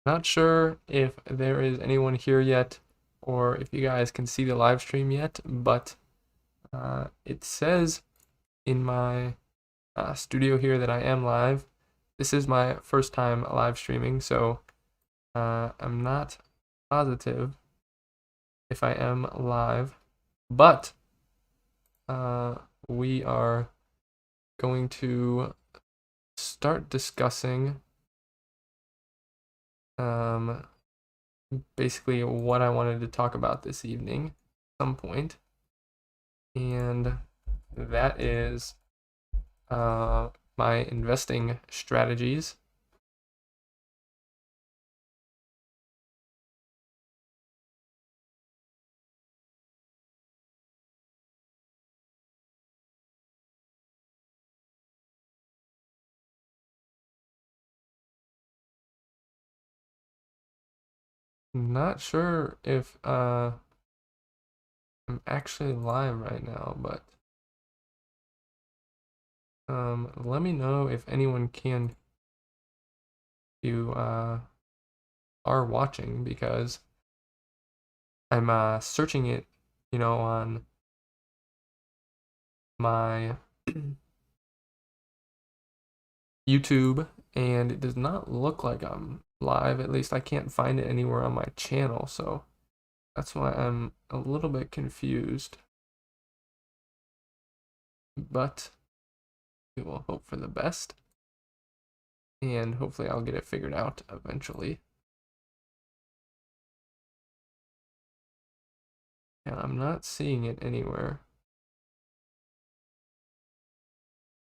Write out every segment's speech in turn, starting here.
Not sure if there is anyone here yet or if you guys can see the live stream yet, but it says in my studio here that I am live. This is my first time live streaming, so I'm not positive if I am live, but uh, we are going to start discussing um, basically what I wanted to talk about this evening at some point, and that is my investing strategies. Not sure if I'm actually live right now, but let me know if anyone can you are watching because I'm searching it, on my YouTube, and it does not look like I'm live. At least I can't find it anywhere on my channel, so that's why I'm a little bit confused. But we will hope for the best, and hopefully I'll get it figured out eventually. And I'm not seeing it anywhere.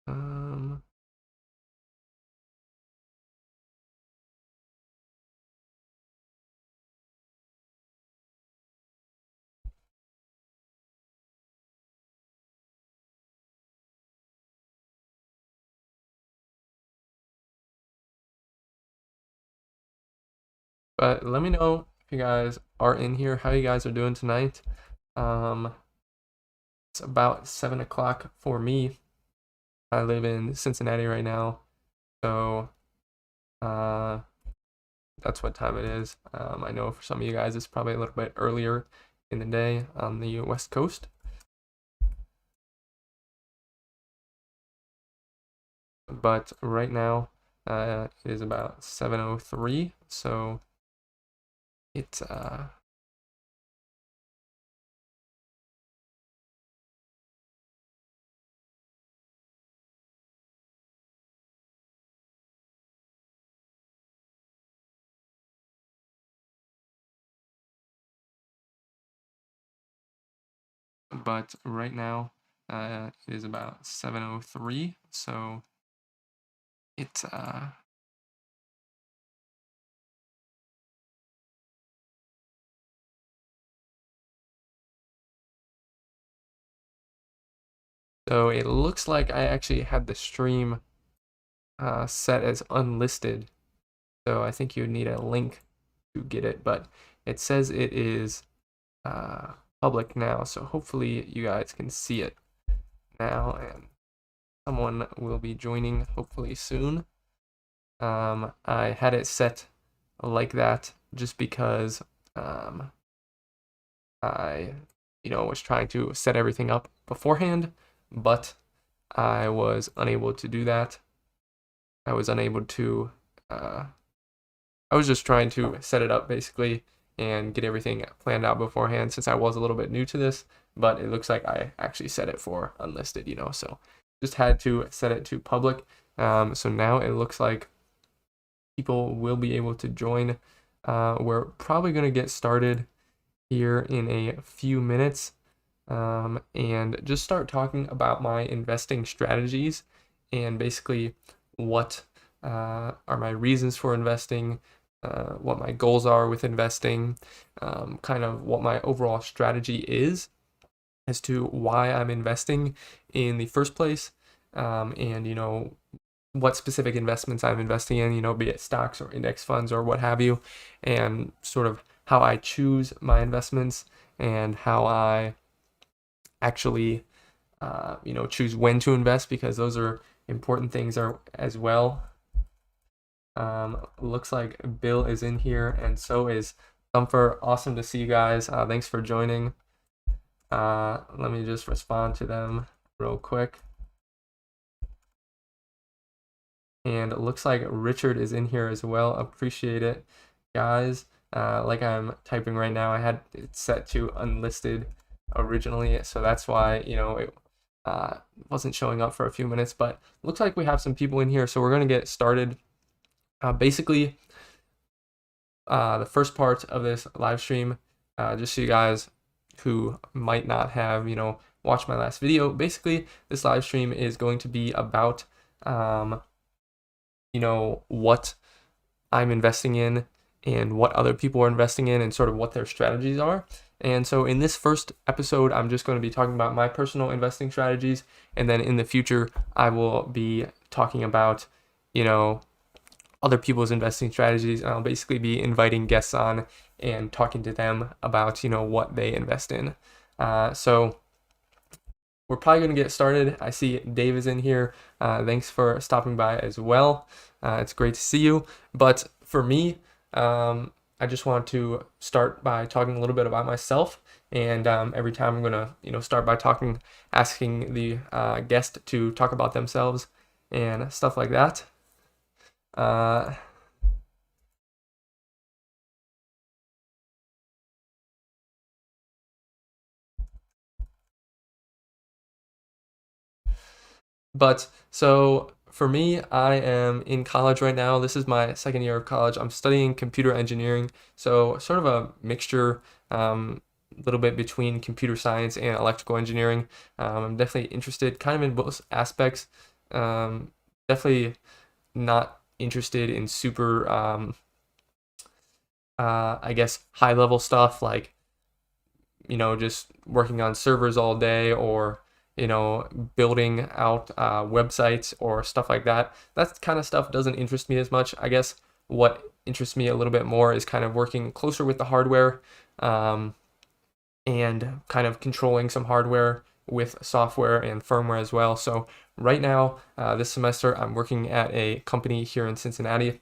Um, but let me know if you guys are in here, how you guys are doing tonight. Um, it's about 7 o'clock for me. I live in Cincinnati right now, so uh, that's what time it is. I know for some of you guys it's probably a little bit earlier in the day on the West Coast. But right now it is about 7:03, so it's but right now it is about 7:03, so it's so it looks like I actually had the stream set as unlisted, so I think you would need a link to get it, but it says it is uh, public now, so hopefully you guys can see it now, and someone will be joining hopefully soon. I had it set like that just because I, was trying to set everything up beforehand, but I was unable to do that. I was unable to, I was just trying to set it up basically and get everything planned out beforehand since I was a little bit new to this, but it looks like I actually set it for unlisted, so just had to set it to public. So now it looks like people will be able to join. We're probably going to get started here in a few minutes and just start talking about my investing strategies and basically what are my reasons for investing, what my goals are with investing, kind of what my overall strategy is as to why I'm investing in the first place, and what specific investments I'm investing in, be it stocks or index funds or what have you, and sort of how I choose my investments and how I actually, choose when to invest because those are important things are as well. Looks like Bill is in here, and so is Thumper. Awesome to see you guys. Thanks for joining. Let me just respond to them real quick. And it looks like Richard is in here as well. Appreciate it, guys. Like I'm typing right now, I had it set to unlisted originally, so that's why, it wasn't showing up for a few minutes, but looks like we have some people in here, so we're going to get started. Basically, the first part of this live stream, just so you guys who might not have, watched my last video, basically this live stream is going to be about, what I'm investing in and what other people are investing in and sort of what their strategies are. And so in this first episode, I'm just going to be talking about my personal investing strategies. And then in the future, I will be talking about, other people's investing strategies. And I'll basically be inviting guests on and talking to them about, what they invest in. So we're probably going to get started. I see Dave is in here. Thanks for stopping by as well. It's great to see you. But for me, I just want to start by talking a little bit about myself. And every time I'm going to, start by asking the guest to talk about themselves and stuff like that. But so for me, I am in college right now. This is my second year of college. I'm studying computer engineering, so sort of a mixture, little bit between computer science and electrical engineering. I'm definitely interested kind of in both aspects. Definitely not interested in super, I guess, high level stuff like, just working on servers all day or building out websites or stuff like that. That kind of stuff doesn't interest me as much. I guess what interests me a little bit more is kind of working closer with the hardware, and kind of controlling some hardware with software and firmware as well. So right now, this semester, I'm working at a company here in Cincinnati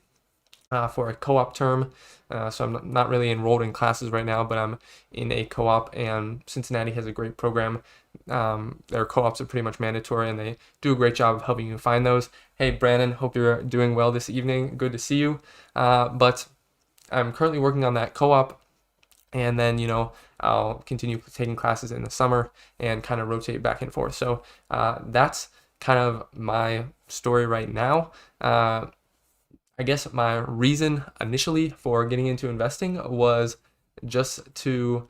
for a co-op term. So I'm not really enrolled in classes right now, but I'm in a co-op, and Cincinnati has a great program. Their co-ops are pretty much mandatory, and they do a great job of helping you find those. Hey, Brandon, hope you're doing well this evening. Good to see you. But I'm currently working on that co-op, and then, I'll continue taking classes in the summer and kind of rotate back and forth. So that's kind of my story right now. I guess my reason initially for getting into investing was just to,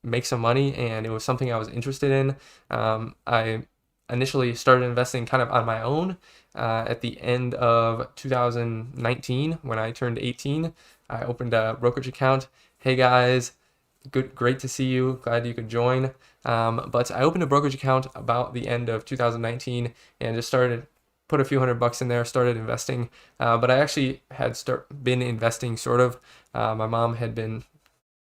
make some money, and it was something I was interested in. I initially started investing kind of on my own at the end of 2019 when I turned 18. I opened a brokerage account. Hey guys, great to see you. Glad you could join. But I opened a brokerage account about the end of 2019 and just put a few $100 in there, started investing. But I actually had been investing sort of. My mom had been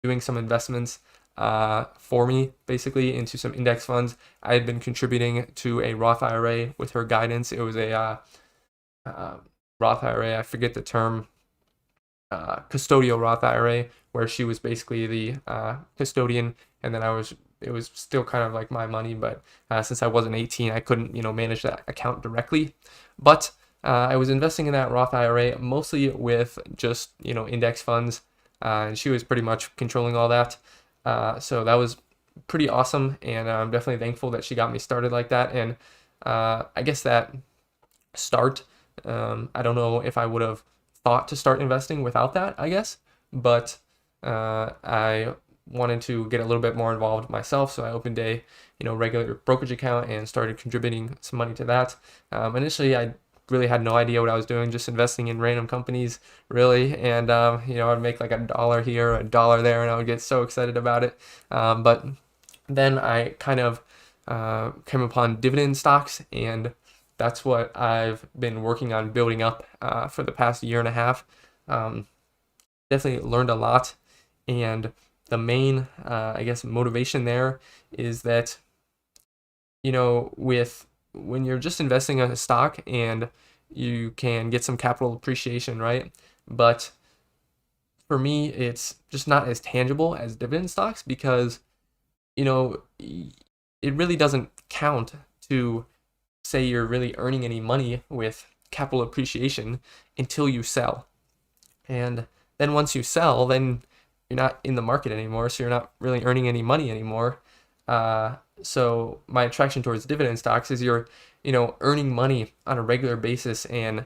doing some investments for me, basically into some index funds. I had been contributing to a Roth IRA with her guidance. It was a Roth IRA, I forget the term, custodial Roth IRA, where she was basically the custodian, and then it was still kind of like my money, but since I wasn't 18, I couldn't, manage that account directly. But I was investing in that Roth IRA mostly with just, index funds, and she was pretty much controlling all that. So that was pretty awesome, and I'm definitely thankful that she got me started like that. And I guess that start, I don't know if I would have thought to start investing without that, I guess, but I wanted to get a little bit more involved myself, so I opened a regular brokerage account and started contributing some money to that. Initially, I really had no idea what I was doing, just investing in random companies, really, and I'd make like $1 here, $1 there, and I would get so excited about it. But then I kind of came upon Dividend Stocks, and that's what I've been working on building up for the past year and a half. Definitely learned a lot, and the main, I guess, motivation there is that, when you're just investing in a stock and you can get some capital appreciation, right? But for me, it's just not as tangible as dividend stocks because, it really doesn't count to say you're really earning any money with capital appreciation until you sell. And then once you sell, then you're not in the market anymore, so you're not really earning any money anymore. So my attraction towards dividend stocks is you're, earning money on a regular basis and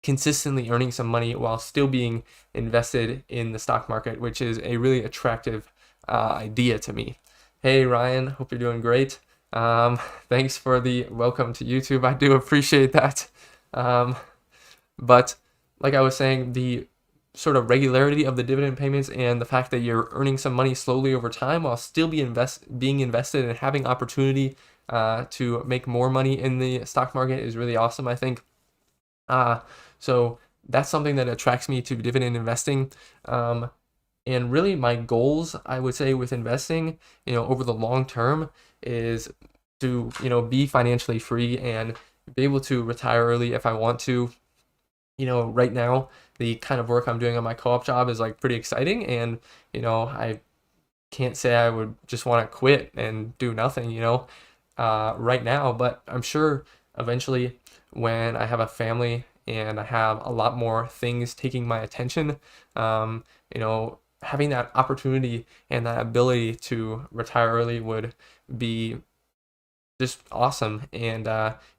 consistently earning some money while still being invested in the stock market, which is a really attractive idea to me. Hey Ryan, hope you're doing great. Thanks for the welcome to YouTube. I do appreciate that. But like I was saying, the sort of regularity of the dividend payments and the fact that you're earning some money slowly over time while still being invested and having opportunity to make more money in the stock market is really awesome, I think. So that's something that attracts me to dividend investing. And really my goals, I would say, with investing, over the long term is to, be financially free and be able to retire early if I want to. Right now, the kind of work I'm doing on my co-op job is like pretty exciting, and I can't say I would just want to quit and do nothing, right now, but I'm sure eventually when I have a family and I have a lot more things taking my attention, having that opportunity and that ability to retire early would be just awesome. And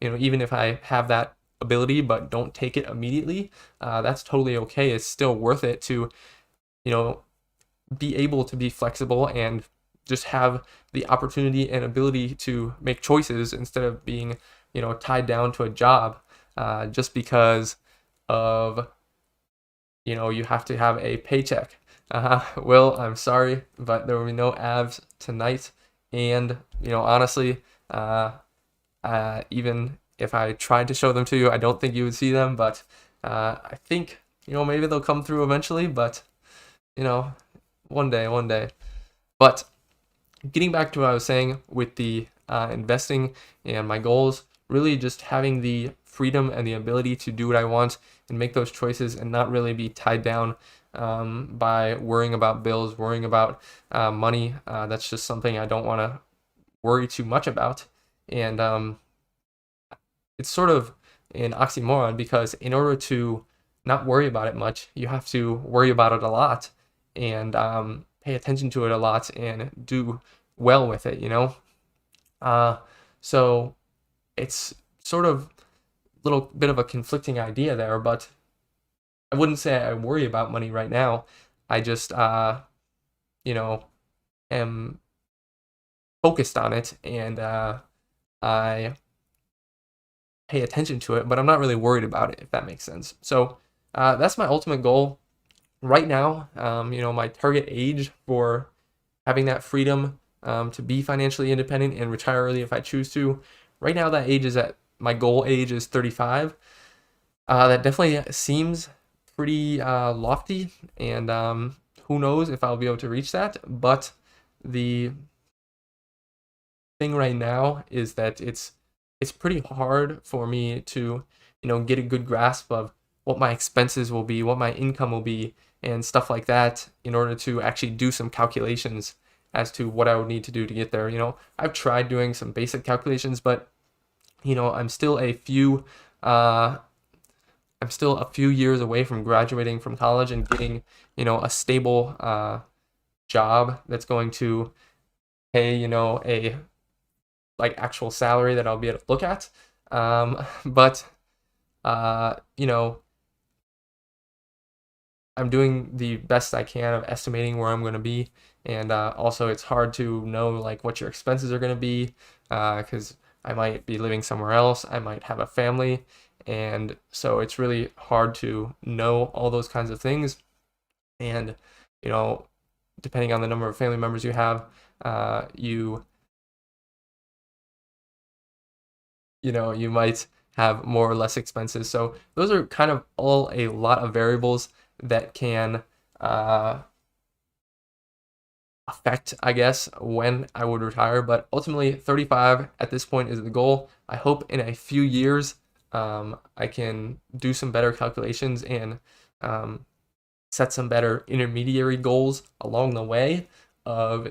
even if I have that ability but don't take it immediately, that's totally okay. It's still worth it to be able to be flexible and just have the opportunity and ability to make choices instead of being tied down to a job just because of you have to have a paycheck. Will, I'm sorry, but there will be no abs tonight. And honestly, even if I tried to show them to you, I don't think you would see them, but I think maybe they'll come through eventually, but one day. But getting back to what I was saying with the investing and my goals, really just having the freedom and the ability to do what I want and make those choices and not really be tied down by worrying about bills, worrying about money. That's just something I don't want to worry too much about. And it's sort of an oxymoron because in order to not worry about it much, you have to worry about it a lot and pay attention to it a lot and do well with it, So it's sort of a little bit of a conflicting idea there, but I wouldn't say I worry about money right now. I just, am focused on it and I pay attention to it, but I'm not really worried about it, if that makes sense. So that's my ultimate goal right now. My target age for having that freedom to be financially independent and retire early if I choose to. Right now, that age is my goal age is 35. That definitely seems pretty lofty, and who knows if I'll be able to reach that. But the thing right now is that it's pretty hard for me to get a good grasp of what my expenses will be, what my income will be, and stuff like that in order to actually do some calculations as to what I would need to do to get there. I've tried doing some basic calculations, but I'm still a few years away from graduating from college and getting a stable job that's going to pay a like actual salary that I'll be able to look at. But I'm doing the best I can of estimating where I'm going to be, and also it's hard to know like what your expenses are going to be because I might be living somewhere else, I might have a family, and so it's really hard to know all those kinds of things. And depending on the number of family members you have, you might have more or less expenses. So those are kind of all a lot of variables that can affect, I guess, when I would retire. But ultimately, 35 at this point is the goal. I hope in a few years I can do some better calculations and set some better intermediary goals along the way of,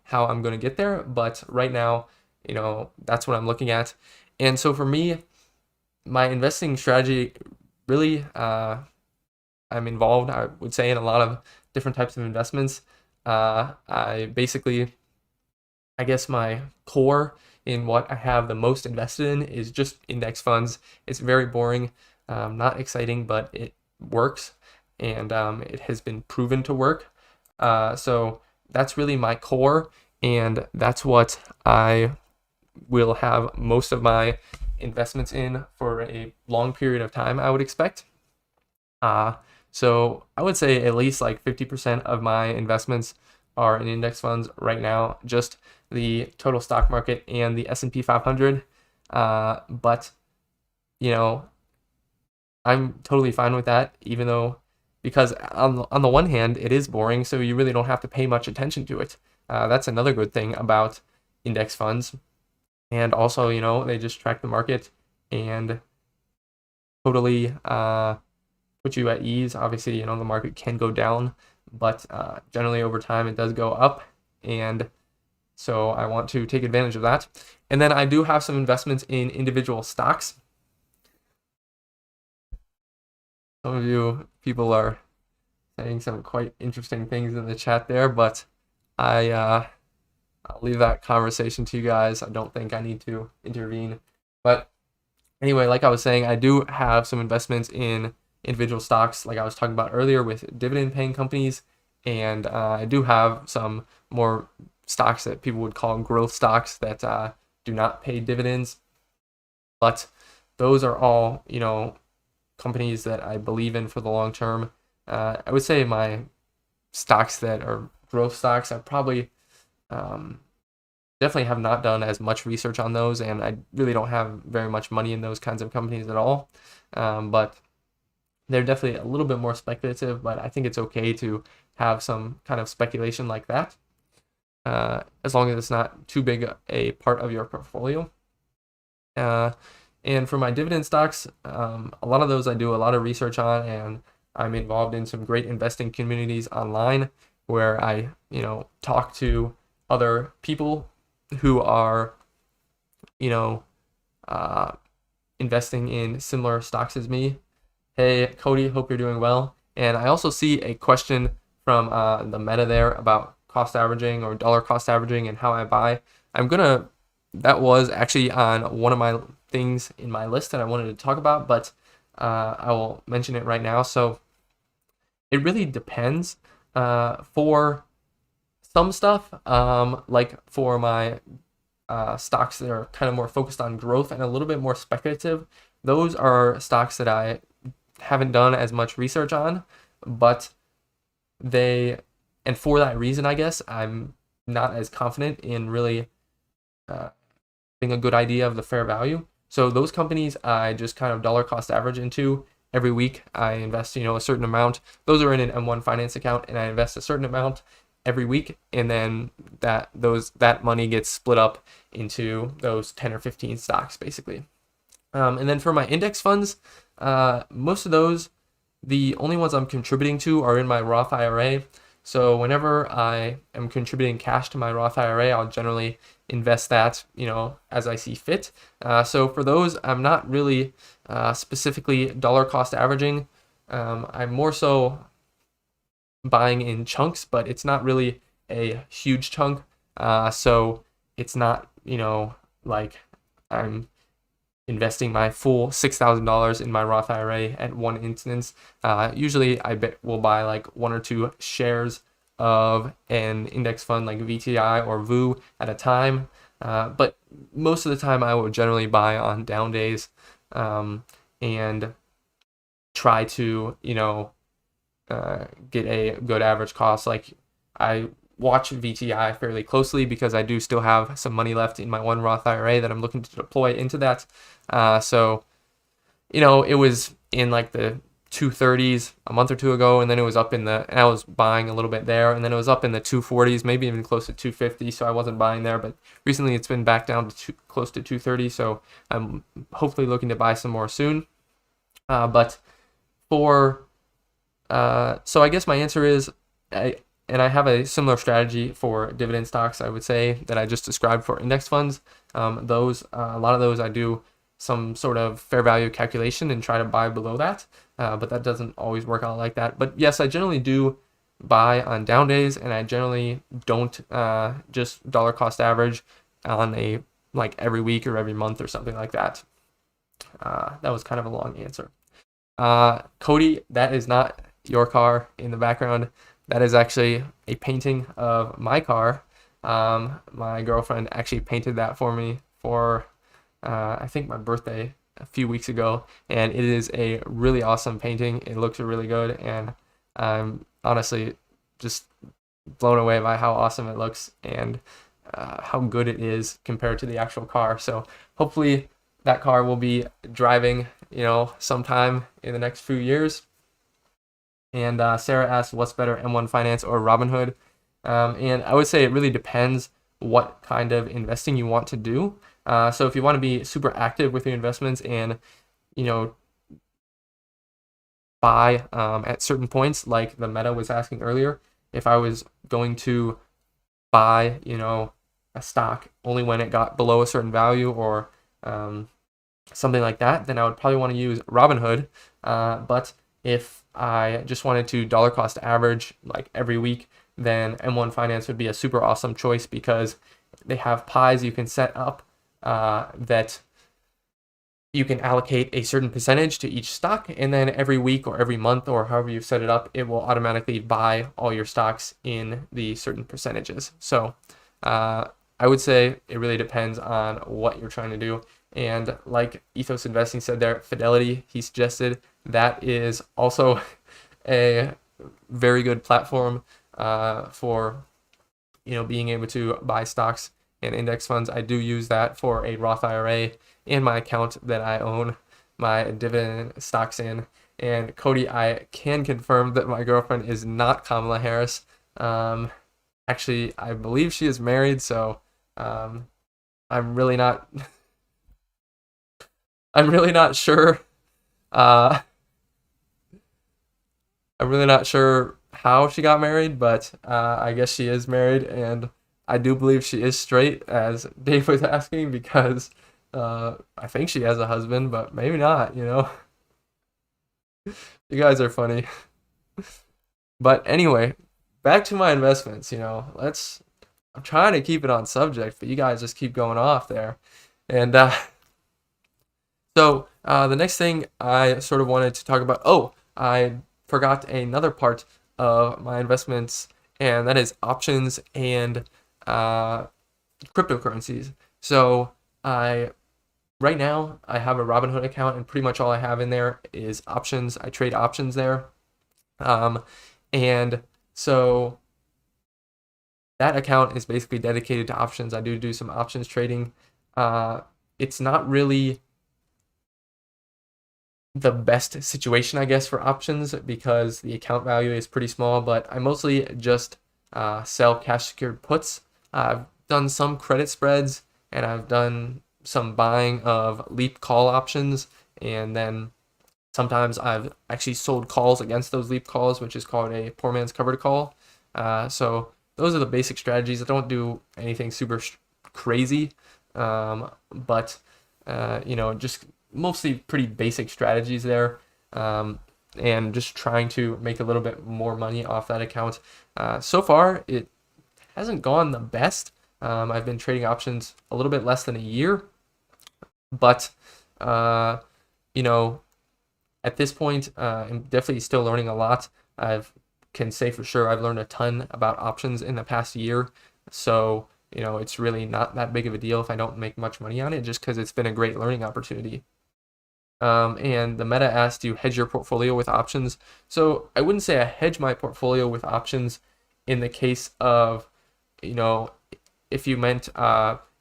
how I'm going to get there. But right now, that's what I'm looking at. And so for me, my investing strategy really, I'm involved, I would say, in a lot of different types of investments. I guess my core in what I have the most invested in is just index funds. It's very boring, not exciting, but it works, and it has been proven to work. So that's really my core, and that's what I will have most of my investments in for a long period of time, I would expect. So I would say at least like 50% of my investments are in index funds right now, just the total stock market and the S&P 500. But, I'm totally fine with that, even though, because on the one hand, it is boring, so you really don't have to pay much attention to it. That's another good thing about index funds. And also, they just track the market and totally put you at ease. Obviously, the market can go down, but generally over time it does go up. And so I want to take advantage of that. And then I do have some investments in individual stocks. Some of you people are saying some quite interesting things in the chat there, but I'll leave that conversation to you guys. I don't think I need to intervene. But anyway, like I was saying, I do have some investments in individual stocks, like I was talking about earlier with dividend paying companies. And I do have some more stocks that people would call growth stocks that do not pay dividends. But those are all, companies that I believe in for the long term. I would say my stocks that are growth stocks, I probably definitely have not done as much research on those, and I really don't have very much money in those kinds of companies at all. But they're definitely a little bit more speculative, but I think it's okay to have some kind of speculation like that, as long as it's not too big a part of your portfolio. And for my dividend stocks, a lot of those I do a lot of research on, and I'm involved in some great investing communities online where I, talk to other people who are, investing in similar stocks as me. Hey, Cody, hope you're doing well. And I also see a question from the meta there about cost averaging or dollar cost averaging and how I buy. That was actually on one of my things in my list that I wanted to talk about, but I will mention it right now. So it really depends. For some stuff, like for my stocks that are kind of more focused on growth and a little bit more speculative, those are stocks that I haven't done as much research on, but and for that reason, I guess, I'm not as confident in really having a good idea of the fair value. So those companies I just kind of dollar cost average into. Every week I invest, a certain amount. Those are in an M1 finance account, and I invest a certain amount every week, and then that money gets split up into those 10 or 15 stocks basically. And then for my index funds, most of those, the only ones I'm contributing to are in my Roth IRA. So whenever I am contributing cash to my Roth IRA, I'll generally invest that, as I see fit. So for those, I'm not really specifically dollar cost averaging. I'm more so buying in chunks, but it's not really a huge chunk. So it's not, like I'm investing my full $6,000 in my Roth IRA at one instance. Usually I will buy like one or two shares of an index fund like VTI or VU at a time. But most of the time I would generally buy on down days, and try to, get a good average cost. Like I watch VTI fairly closely because I do still have some money left in my one Roth IRA that I'm looking to deploy into that. So, it was in like the 230s a month or two ago, and then it was up in the, and I was buying a little bit there, and then it was up in the 240s, maybe even close to 250, so I wasn't buying there, but recently it's been back down to close to 230, so I'm hopefully looking to buy some more soon. But for, so I guess my answer is, and I have a similar strategy for dividend stocks, I would say, that I just described for index funds. A lot of those I do some sort of fair value calculation and try to buy below that, but that doesn't always work out like that. But yes, I generally do buy on down days, and I generally don't just dollar cost average on a like every week or every month or something like that. That was kind of a long answer. Cody, that is not your car in the background. That is actually a painting of my car. My girlfriend actually painted that for me for I think my birthday a few weeks ago, and it is a really awesome painting. It looks really good, and I'm honestly just blown away by how awesome it looks and how good it is compared to the actual car. So hopefully that car will be driving, sometime in the next few years. And Sarah asked, what's better, M1 Finance or Robinhood? And I would say it really depends what kind of investing you want to do. So if you want to be super active with your investments and, buy at certain points, like the Meta was asking earlier, if I was going to buy, a stock only when it got below a certain value or something like that, then I would probably want to use Robinhood. But if I just wanted to dollar cost average like every week, then M1 Finance would be a super awesome choice because they have pies you can set up that you can allocate a certain percentage to each stock, and then every week or every month or however you set it up, it will automatically buy all your stocks in the certain percentages. So I would say it really depends on what you're trying to do. And like Ethos Investing said there, Fidelity, he suggested, that is also a very good platform for being able to buy stocks and index funds. I do use that for a Roth IRA in my account that I own my dividend stocks in. And Cody, I can confirm that my girlfriend is not Kamala Harris. Actually, I believe she is married, so I'm really not I'm really not sure. I'm really not sure how she got married, but I guess she is married, and I do believe she is straight, as Dave was asking, because I think she has a husband, but maybe not, You guys are funny. But anyway, back to my investments, I'm trying to keep it on subject, but you guys just keep going off there. And so the next thing I sort of wanted to talk about, I forgot another part of my investments, and that is options and cryptocurrencies. So right now I have a Robinhood account, and pretty much all I have in there is options. I trade options there. And so that account is basically dedicated to options. I do some options trading. It's not really the best situation, I guess, for options because the account value is pretty small, but I mostly just sell cash secured puts. I've done some credit spreads, and I've done some buying of leap call options, and then sometimes I've actually sold calls against those leap calls, which is called a poor man's covered call. So those are the basic strategies. I don't do anything super crazy, but just mostly pretty basic strategies there, and just trying to make a little bit more money off that account. So far, it hasn't gone the best. I've been trading options a little bit less than a year, but at this point, I'm definitely still learning a lot. I can say for sure I've learned a ton about options in the past year. So, it's really not that big of a deal if I don't make much money on it, just because it's been a great learning opportunity. And the Meta asked, do you hedge your portfolio with options? So I wouldn't say I hedge my portfolio with options in the case of, if you meant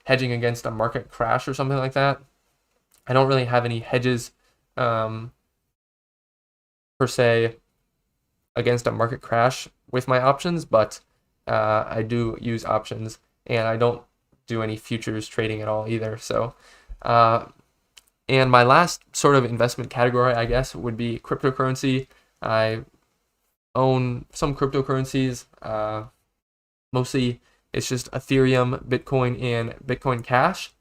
hedging against a market crash or something like that. I don't really have any hedges per se against a market crash with my options, but I do use options, and I don't do any futures trading at all either. So, and my last sort of investment category, I guess, would be cryptocurrency. I own some cryptocurrencies. Mostly it's just Ethereum, Bitcoin, and Bitcoin Cash.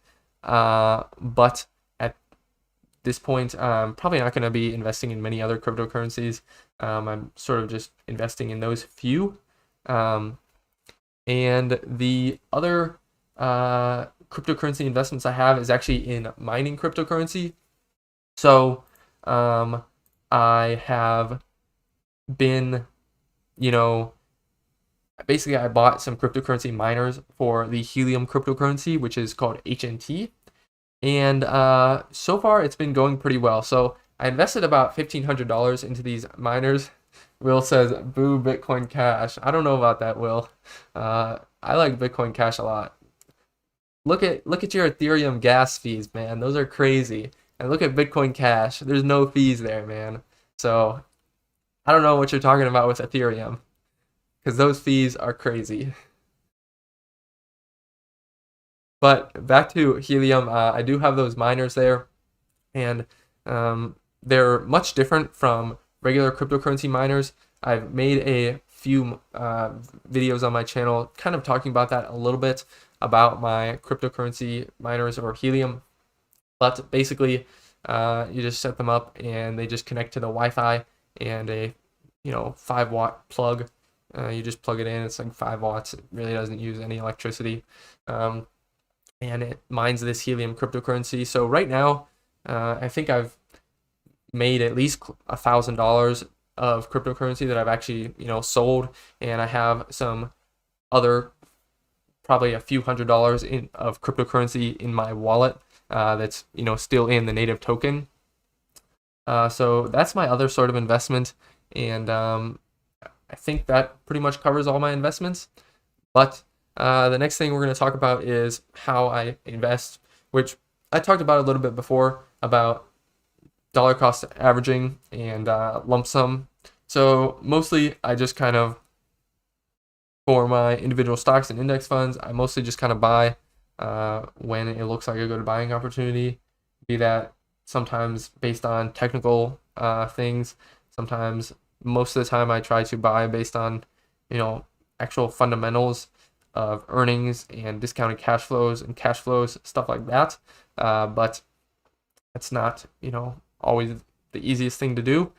But at this point, I'm probably not going to be investing in many other cryptocurrencies. I'm sort of just investing in those few. And the other cryptocurrency investments I have is actually in mining cryptocurrency. So I have been, basically I bought some cryptocurrency miners for the Helium cryptocurrency, which is called HNT. And so far it's been going pretty well. So I invested about $1,500 into these miners. Will says, boo Bitcoin Cash. I don't know about that, Will. I like Bitcoin Cash a lot. Look at your Ethereum gas fees, man. Those are crazy. And look at Bitcoin Cash. There's no fees there, man. So I don't know what you're talking about with Ethereum, because those fees are crazy. But back to Helium, I do have those miners there, and they're much different from regular cryptocurrency miners. I've made a few videos on my channel kind of talking about that a little bit, about my cryptocurrency miners or Helium. But basically, you just set them up and they just connect to the Wi-Fi and a 5-watt plug. You just plug it in. It's like 5 watts. It really doesn't use any electricity. And it mines this Helium cryptocurrency. So right now, I think I've made at least $1,000 of cryptocurrency that I've actually sold, and I have some other probably a few $100s of cryptocurrency in my wallet that's still in the native token. So that's my other sort of investment, and I think that pretty much covers all my investments. But the next thing we're going to talk about is how I invest, which I talked about a little bit before, about dollar cost averaging and lump sum. So mostly I just kind of, for my individual stocks and index funds, I mostly just kind of buy when it looks like a good buying opportunity, be that sometimes based on technical things, sometimes most of the time I try to buy based on actual fundamentals of earnings and discounted cash flows and cash flows, stuff like that. But it's not, always the easiest thing to do.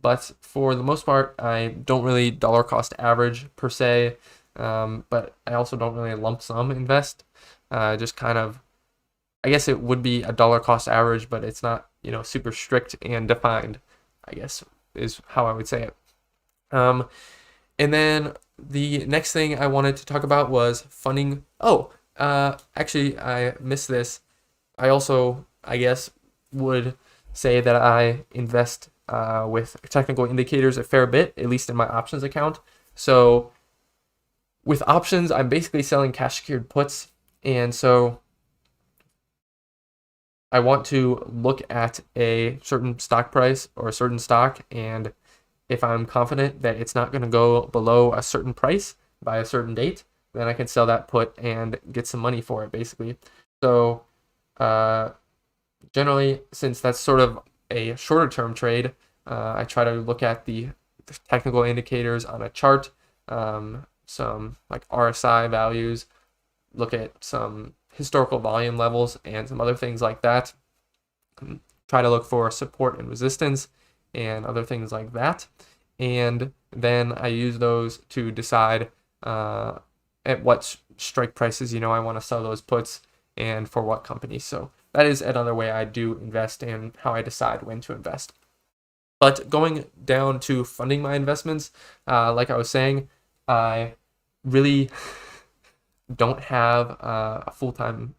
But for the most part, I don't really dollar cost average per se. But I also don't really lump sum invest. Just kind of, I guess it would be a dollar cost average, but it's not, super strict and defined, I guess is how I would say it. And then the next thing I wanted to talk about was funding. Actually, I missed this. I also, I guess, would say that I invest with technical indicators a fair bit, at least in my options account. So with options, I'm basically selling cash secured puts. And so I want to look at a certain stock price or a certain stock, and if I'm confident that it's not going to go below a certain price by a certain date, then I can sell that put and get some money for it, basically. So generally, since that's sort of a shorter term trade, I try to look at the technical indicators on a chart, some like RSI values, look at some historical volume levels and some other things like that. Try to look for support and resistance and other things like that. And then I use those to decide at what strike prices, I want to sell those puts and for what companies. So that is another way I do invest and how I decide when to invest. But going down to funding my investments, like I was saying, I really don't have a full-time,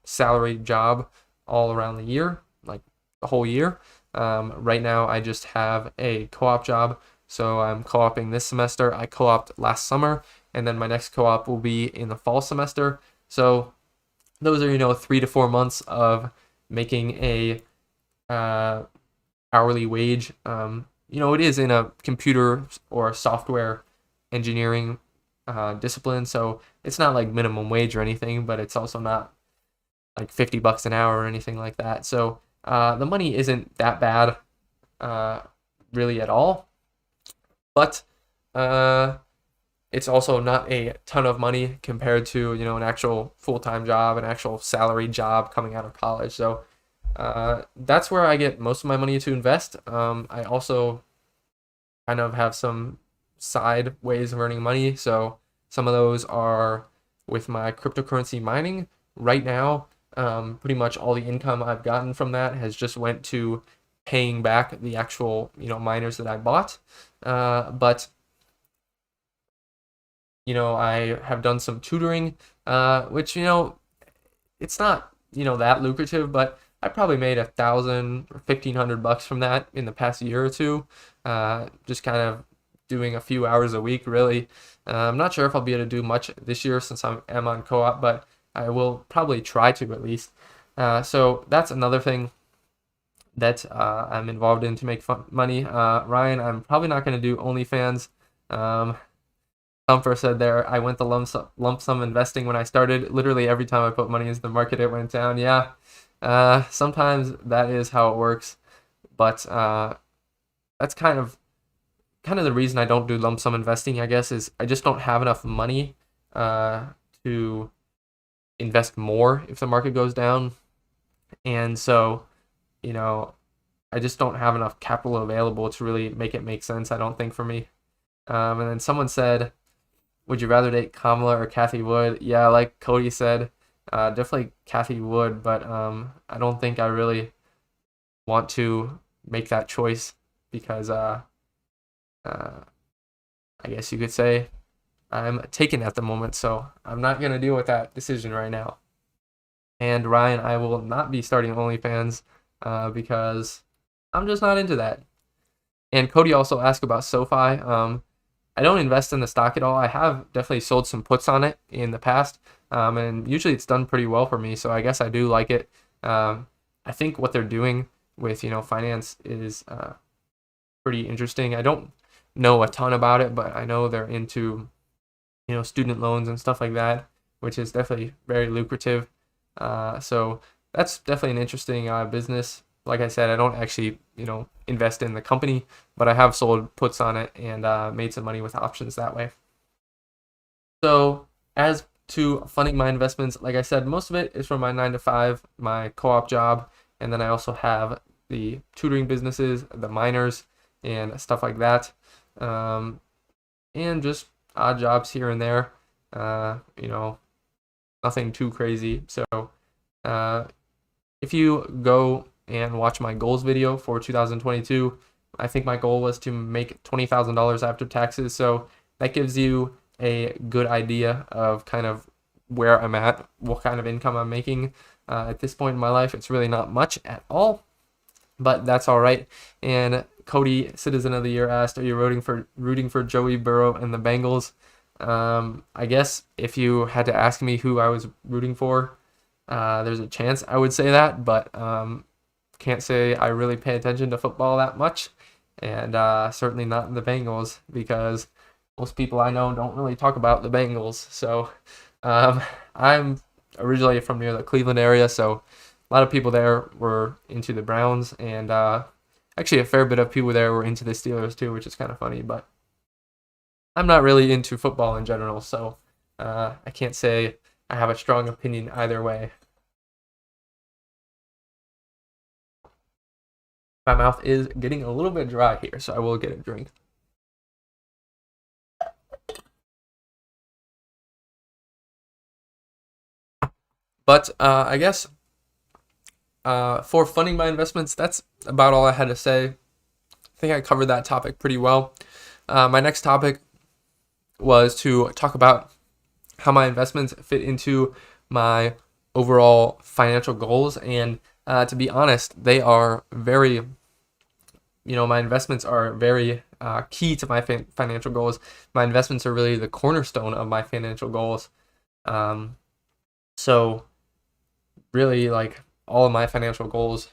salary job all around the year, like the whole year. Right now, I just have a co-op job, so I'm co-oping this semester. I co-opted last summer, and then my next co-op will be in the fall semester. So those are, 3 to 4 months of making a hourly wage it is in a computer or software engineering discipline, so it's not like minimum wage or anything, but it's also not like $50 an hour or anything like that. So the money isn't that bad, uh, really at all, but uh, it's also not a ton of money compared to an actual full-time job, an actual salary job coming out of college. So that's where I get most of my money to invest. I also kind of have some side ways of earning money. So some of those are with my cryptocurrency mining. Right now, pretty much all the income I've gotten from that has just went to paying back the actual miners that I bought. But I have done some tutoring, which it's not that lucrative, but I probably made 1,000 or 1,500 bucks from that in the past year or two, just kind of doing a few hours a week, really. I'm not sure if I'll be able to do much this year since am on co-op, but I will probably try to at least. So that's another thing that I'm involved in to make money. Ryan, I'm probably not going to do OnlyFans. Thumper said there, I went the lump sum investing when I started. Literally every time I put money into the market, it went down. Yeah, sometimes that is how it works, but that's kind of the reason I don't do lump sum investing, I guess, is I just don't have enough money to invest more if the market goes down, and so you know I just don't have enough capital available to really make it make sense. I don't think for me. And then someone said, would you rather date Kamala or Kathy Wood? Yeah, like Cody said, definitely Kathy Wood, but I don't think I really want to make that choice because I guess you could say I'm taken at the moment, so I'm not gonna deal with that decision right now. And Ryan, I will not be starting OnlyFans because I'm just not into that. And Cody also asked about SoFi. I don't invest in the stock at all. I have definitely sold some puts on it in the past, and usually it's done pretty well for me. So I guess I do like it. I think what they're doing with finance is pretty interesting. I don't know a ton about it, but I know they're into student loans and stuff like that, which is definitely very lucrative. So that's definitely an interesting business. Like I said, I don't actually invest in the company, but I have sold puts on it and made some money with options that way. So as to funding my investments, like I said, most of it is from my 9 to 5, my co-op job, and then I also have the tutoring businesses, the miners, and stuff like that, and just odd jobs here and there. Nothing too crazy. So if you go and watch my goals video for 2022, I think my goal was to make $20,000 after taxes. So that gives you a good idea of kind of where I'm at, what kind of income I'm making. At this point in my life, it's really not much at all, but that's all right. And Cody, Citizen of the Year, asked, "Are you rooting for Joey Burrow and the Bengals?" I guess if you had to ask me who I was rooting for, there's a chance I would say that, but can't say I really pay attention to football that much, and certainly not the Bengals because most people I know don't really talk about the Bengals. So I'm originally from near the Cleveland area, so a lot of people there were into the Browns, and actually a fair bit of people there were into the Steelers too, which is kind of funny, but I'm not really into football in general, so I can't say I have a strong opinion either way. My mouth is getting a little bit dry here, so I will get a drink. But I guess for funding my investments, that's about all I had to say. I think I covered that topic pretty well. My next topic was to talk about how my investments fit into my overall financial goals. And to be honest, they are very, my investments are very key to my financial goals. My investments are really the cornerstone of my financial goals. So really, like all of my financial goals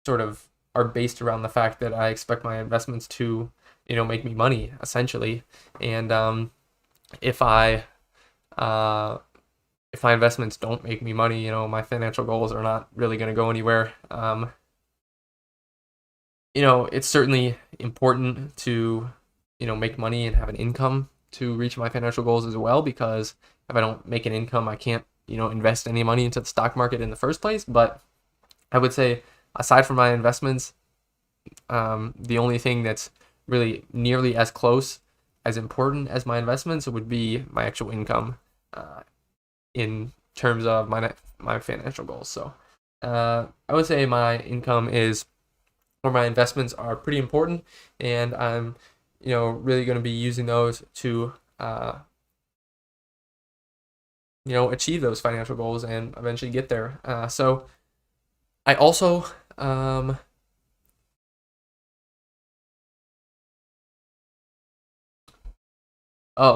sort of are based around the fact that I expect my investments to, make me money essentially. And if I if my investments don't make me money, my financial goals are not really going to go anywhere. It's certainly important to, make money and have an income to reach my financial goals as well, because if I don't make an income, I can't, invest any money into the stock market in the first place. But I would say, aside from my investments, the only thing that's really nearly as close, as important as my investments would be my actual income, in terms of my financial goals. So I would say my income is, or my investments are pretty important, and I'm, really going to be using those to, achieve those financial goals and eventually get there. So I also, oh,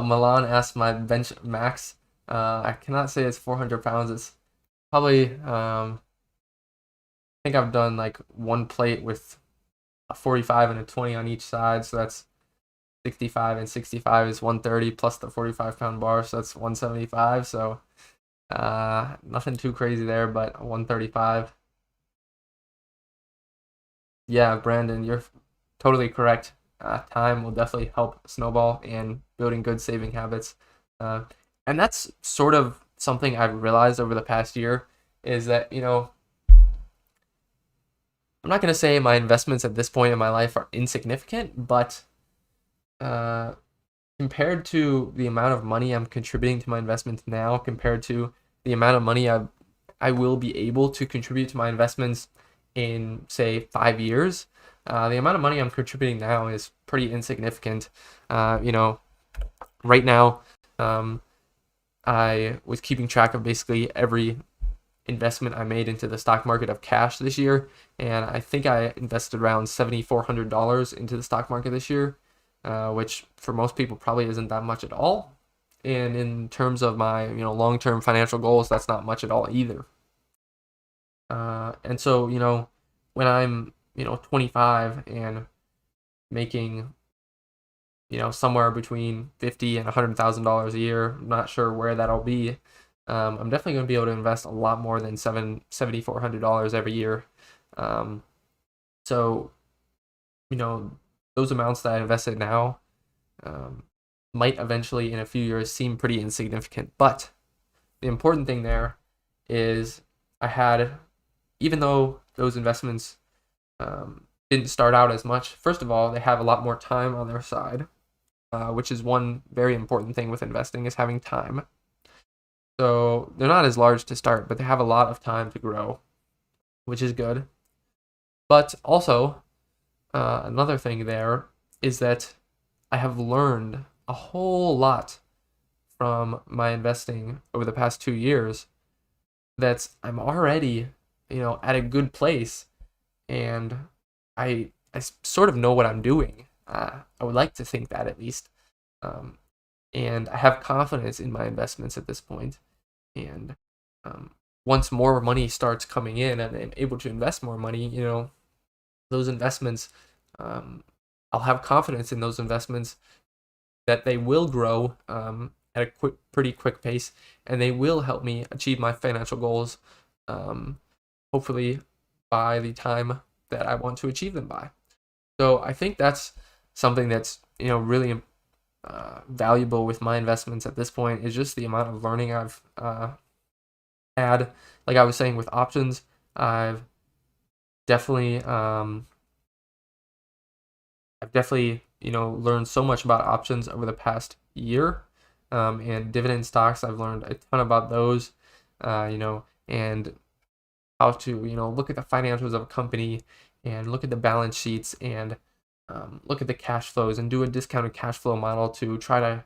Milan asked my bench max. I cannot say it's 400 pounds. It's probably, I think I've done like one plate with a 45 and a 20 on each side. So that's 65, and 65 is 130 plus the 45-pound bar. So that's 175. So nothing too crazy there, but 135. Yeah, Brandon, you're totally correct. Time will definitely help snowball and building good saving habits. Uh, and that's sort of something I've realized over the past year, is that, I'm not going to say my investments at this point in my life are insignificant, but uh, compared to the amount of money I'm contributing to my investments now, compared to the amount of money I will be able to contribute to my investments in, say, 5 years, the amount of money I'm contributing now is pretty insignificant. Right now, I was keeping track of basically every investment I made into the stock market of cash this year, and I think I invested around $7,400 into the stock market this year, which for most people probably isn't that much at all. And in terms of my, long-term financial goals, that's not much at all either. And so, when I'm, 25 and making, somewhere between $50,000 and $100,000 a year, I'm not sure where that'll be. I'm definitely going to be able to invest a lot more than $7,400 every year. So, those amounts that I invested now, might eventually in a few years seem pretty insignificant. But the important thing there is, even though those investments didn't start out as much, first of all, they have a lot more time on their side, which is one very important thing with investing, is having time. So they're not as large to start, but they have a lot of time to grow, which is good. But also, another thing there is that I have learned a whole lot from my investing over the past 2 years, that I'm already, at a good place, and I sort of know what I'm doing. I would like to think that, at least. And I have confidence in my investments at this point. And once more money starts coming in and I'm able to invest more money, those investments, I'll have confidence in those investments that they will grow at a pretty quick pace, and they will help me achieve my financial goals, hopefully by the time that I want to achieve them by. So I think that's something that's, really valuable with my investments at this point, is just the amount of learning I've had. Like I was saying with options, I've definitely learned so much about options over the past year. And dividend stocks, I've learned a ton about those, and how to, look at the financials of a company, and look at the balance sheets, and look at the cash flows, and do a discounted cash flow model to try to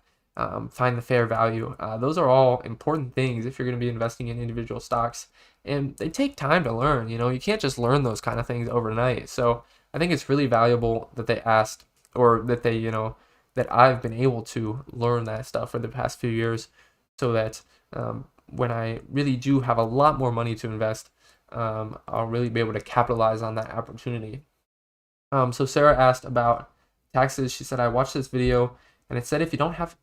find the fair value. Those are all important things if you're going to be investing in individual stocks, and they take time to learn. You can't just learn those kind of things overnight. So I think it's really valuable that they asked, or that they, that I've been able to learn that stuff for the past few years, so that when I really do have a lot more money to invest, I'll really be able to capitalize on that opportunity. So Sarah asked about taxes. She said, I watched this video and it said if you don't have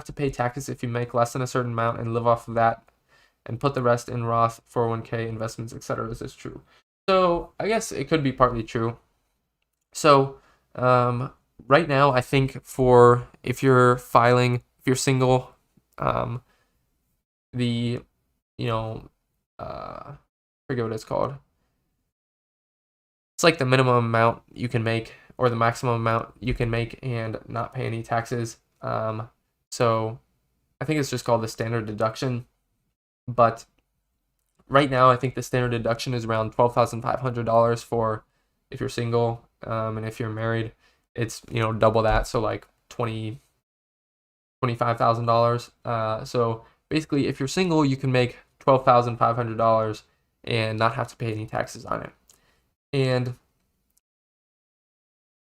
to pay taxes if you make less than a certain amount and live off of that and put the rest in Roth, 401k, investments, etc. Is this true? So I guess it could be partly true. So right now, I think for if you're single, the, forget what it's called. It's like the minimum amount you can make or the maximum amount you can make and not pay any taxes. So I think it's just called the standard deduction. But right now, I think the standard deduction is around $12,500 for if you're single, and if you're married, it's double that, so like $25,000. So basically, if you're single, you can make $12,500 and not have to pay any taxes on it. And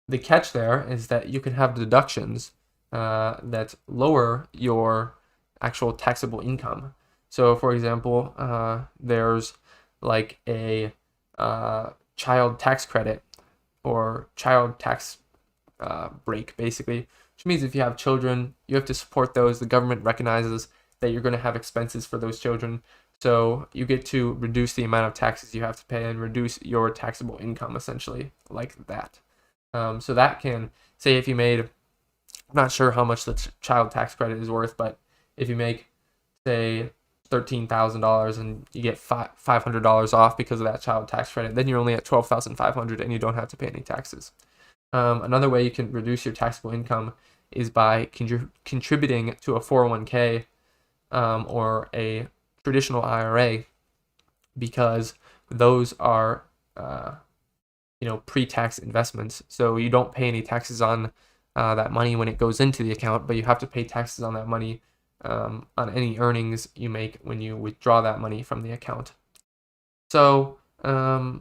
the catch there is that you can have deductions that lower your actual taxable income. So, for example, there's like a child tax credit or child tax break, basically, which means if you have children, you have to support those. The government recognizes that you're going to have expenses for those children. So you get to reduce the amount of taxes you have to pay and reduce your taxable income, essentially, like that. So that can, say if you made, I'm not sure how much the child tax credit is worth, but if you make, say, $13,000 and you get $500 off because of that child tax credit, then you're only at $12,500 and you don't have to pay any taxes. Another way you can reduce your taxable income is by contributing to a 401k or a traditional IRA, because those are pre-tax investments, so you don't pay any taxes on that money when it goes into the account, but you have to pay taxes on that money on any earnings you make when you withdraw that money from the account. So I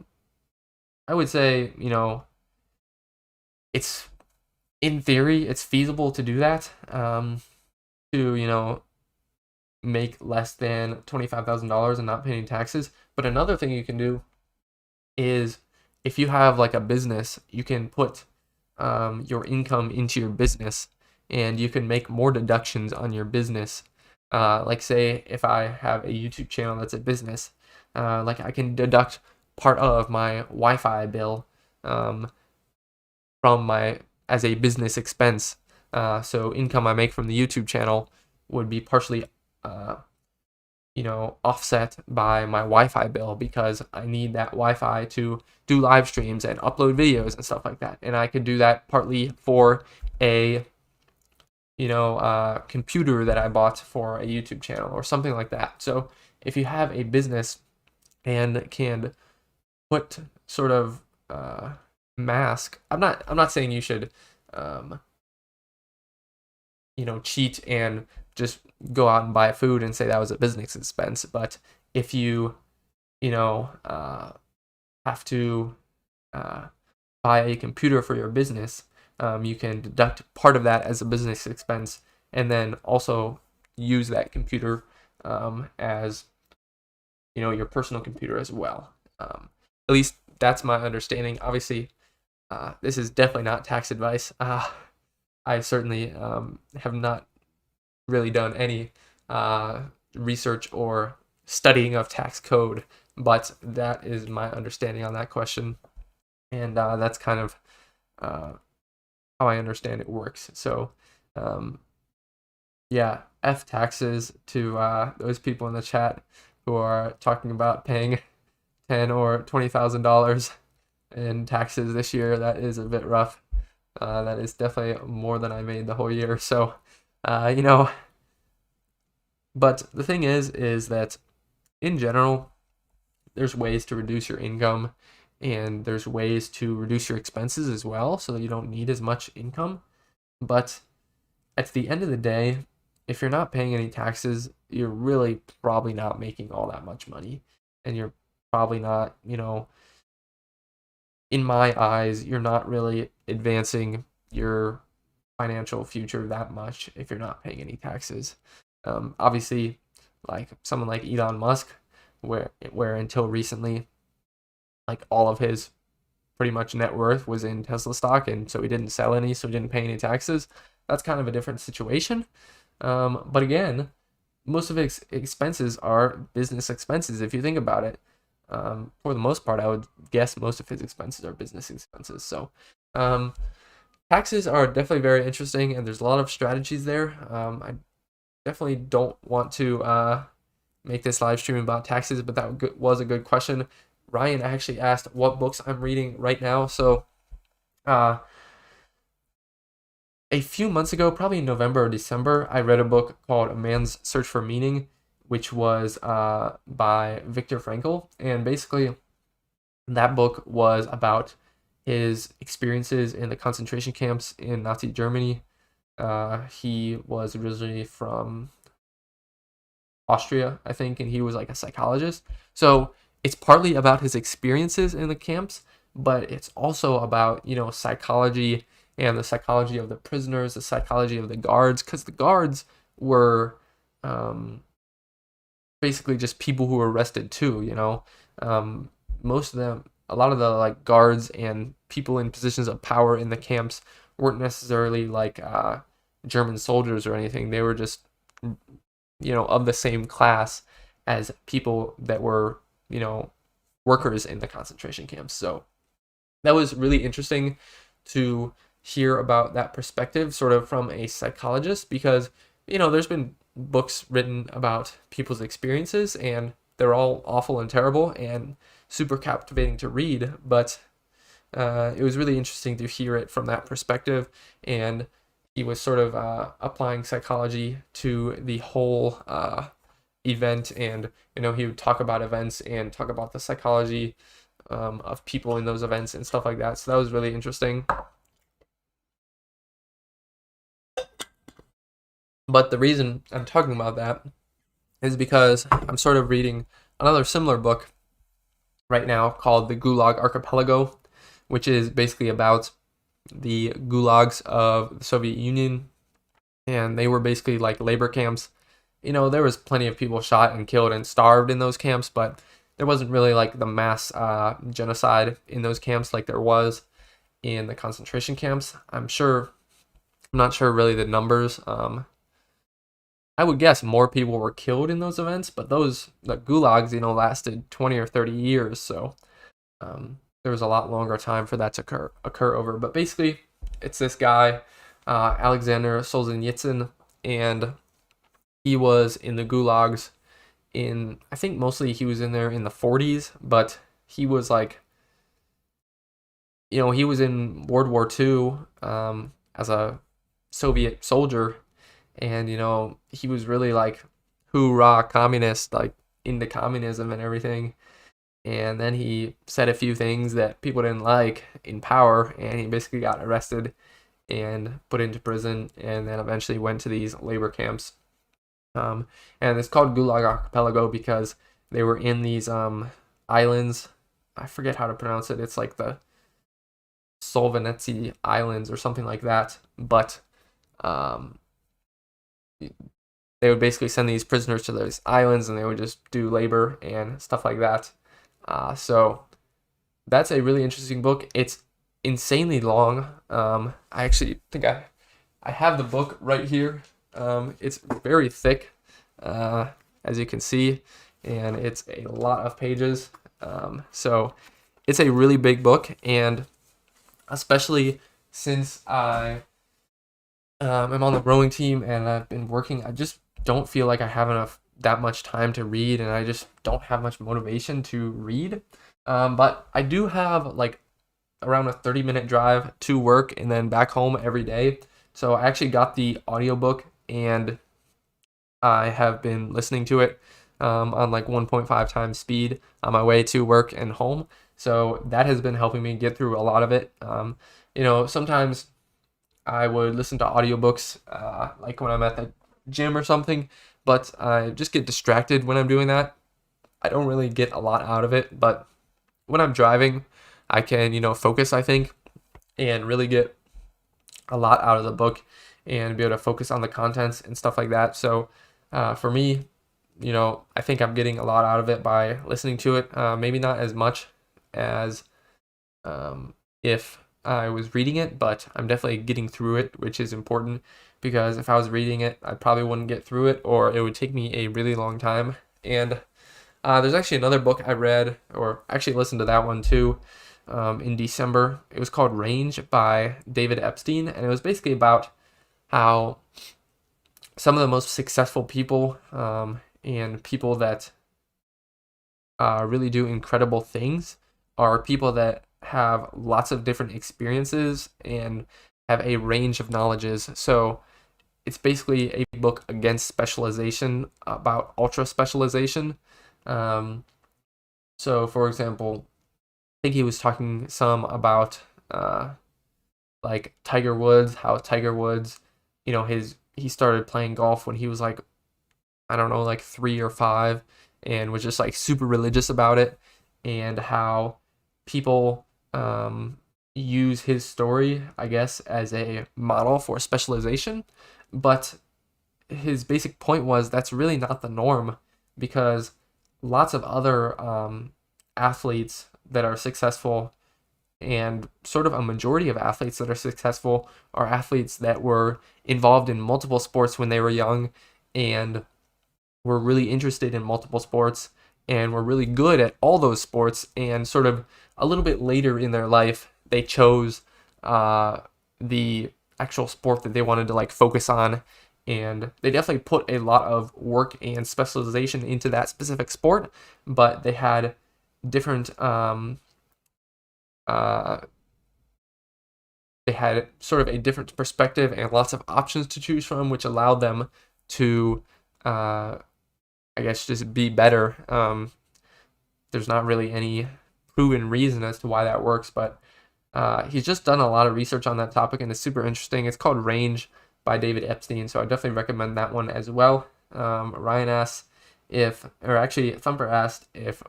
would say, it's, in theory, it's feasible to do that, to make less than $25,000 and not pay any taxes. But another thing you can do is, if you have like a business, you can put your income into your business and you can make more deductions on your business. Like, say if I have a YouTube channel that's a business, like I can deduct part of my Wi-Fi bill as a business expense. So income I make from the YouTube channel would be partially offset by my Wi-Fi bill, because I need that Wi-Fi to do live streams and upload videos and stuff like that. And I could do that partly for a computer that I bought for a YouTube channel or something like that. So if you have a business and can put sort of mask, I'm not saying you should cheat and just go out and buy food and say that was a business expense. But if you have to buy a computer for your business, you can deduct part of that as a business expense and then also use that computer as your personal computer as well. At least that's my understanding. Obviously, this is definitely not tax advice. I certainly have not really done any research or studying of tax code, but that is my understanding on that question, and that's kind of how I understand it works. So yeah, F taxes to those people in the chat who are talking about paying $10,000 or $20,000 in taxes this year. That is a bit rough. That is definitely more than I made the whole year. So but the thing is that in general, there's ways to reduce your income and there's ways to reduce your expenses as well, so that you don't need as much income. But at the end of the day, if you're not paying any taxes, you're really probably not making all that much money, and you're probably not, in my eyes, you're not really advancing your financial future that much if you're not paying any taxes. Obviously, like someone like Elon Musk, where until recently, like all of his pretty much net worth was in Tesla stock, and so he didn't sell any, so he didn't pay any taxes. That's kind of a different situation. But again, most of his expenses are business expenses. If you think about it, for the most part, I would guess most of his expenses are business expenses. So taxes are definitely very interesting, and there's a lot of strategies there. I definitely don't want to make this live stream about taxes, but that was a good question. Ryan actually asked what books I'm reading right now. So a few months ago, probably in November or December, I read a book called A Man's Search for Meaning, which was by Viktor Frankl. And basically, that book was about his experiences in the concentration camps in Nazi Germany. He was originally from Austria, I think, and he was like a psychologist. So it's partly about his experiences in the camps, but it's also about, psychology and the psychology of the prisoners, the psychology of the guards, because the guards were basically just people who were arrested too, most of them, a lot of the like guards and people in positions of power in the camps weren't necessarily like German soldiers or anything. They were just, of the same class as people that were, workers in the concentration camps. So that was really interesting to hear about that perspective, sort of from a psychologist, because, there's been books written about people's experiences, and they're all awful and terrible and super captivating to read, but it was really interesting to hear it from that perspective. And he was sort of applying psychology to the whole event, and he would talk about events and talk about the psychology of people in those events and stuff like that. So that was really interesting. But the reason I'm talking about that is because I'm sort of reading another similar book right now called The Gulag Archipelago, which is basically about the gulags of the Soviet Union. And they were basically like labor camps. There was plenty of people shot and killed and starved in those camps, but there wasn't really like the mass genocide in those camps like there was in the concentration camps. I'm not sure really the numbers. I would guess more people were killed in those events, but the gulags, lasted 20 or 30 years. So there was a lot longer time for that to occur over. But basically, it's this guy, Alexander Solzhenitsyn, and he was in the gulags I think mostly he was in there in the 40s, but he was like, he was in World War II as a Soviet soldier, and, he was really like, hoorah, communist, like into communism and everything. And then he said a few things that people didn't like in power, and he basically got arrested and put into prison, and then eventually went to these labor camps. And it's called Gulag Archipelago because they were in these islands. I forget how to pronounce it. It's like the Solvenetsy Islands or something like that. But they would basically send these prisoners to those islands, and they would just do labor and stuff like that. So that's a really interesting book. It's insanely long. I actually think I have the book right here. It's very thick, as you can see, and it's a lot of pages. So it's a really big book, and especially since I am on the rowing team and I've been working, I just don't feel like I have that much time to read, and I just don't have much motivation to read. But I do have like around a 30-minute drive to work and then back home every day. So I actually got the audiobook, and I have been listening to it on like 1.5 times speed on my way to work and home. So that has been helping me get through a lot of it. Sometimes I would listen to audiobooks like when I'm at the gym or something, but I just get distracted when I'm doing that. I don't really get a lot out of it, but when I'm driving, I can, focus, I think, and really get a lot out of the book and be able to focus on the contents and stuff like that. So for me, I think I'm getting a lot out of it by listening to it. Maybe not as much as if I was reading it, but I'm definitely getting through it, which is important because if I was reading it, I probably wouldn't get through it, or it would take me a really long time. And there's actually another book I read, or actually listened to that one too, in December. It was called Range by David Epstein, and it was basically about how some of the most successful people and people that really do incredible things are people that have lots of different experiences and have a range of knowledges. So it's basically a book against specialization, about ultra specialization. Um, so, for example, I think he was talking some about like Tiger Woods, how Tiger Woods, he started playing golf when he was like, I don't know, like 3 or 5, and was just like super religious about it, and how people use his story, I guess, as a model for specialization. But his basic point was that's really not the norm, because lots of other athletes that are successful, and sort of a majority of athletes that are successful, are athletes that were involved in multiple sports when they were young, and were really interested in multiple sports, and were really good at all those sports, and sort of a little bit later in their life they chose the actual sport that they wanted to like focus on, and they definitely put a lot of work and specialization into that specific sport, but they had different uh, they had sort of a different perspective and lots of options to choose from, which allowed them to I guess just be better. There's not really any proven reason as to why that works, but he's just done a lot of research on that topic, and it's super interesting. It's called Range by David Epstein, so I definitely recommend that one as well. Ryan asked or actually Thumper asked if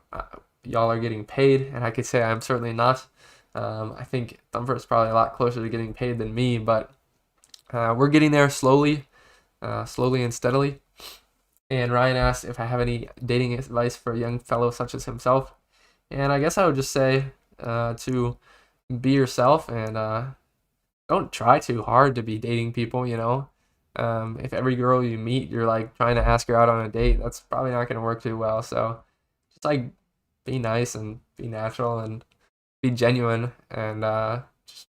y'all are getting paid, and I could say I'm certainly not. I think Thumper is probably a lot closer to getting paid than me, but we're getting there slowly and steadily. And Ryan asked if I have any dating advice for a young fellow such as himself. And I guess I would just say to be yourself, and don't try too hard to be dating people. If every girl you meet, you're like trying to ask her out on a date, that's probably not going to work too well. So just like be nice and be natural and be genuine, and just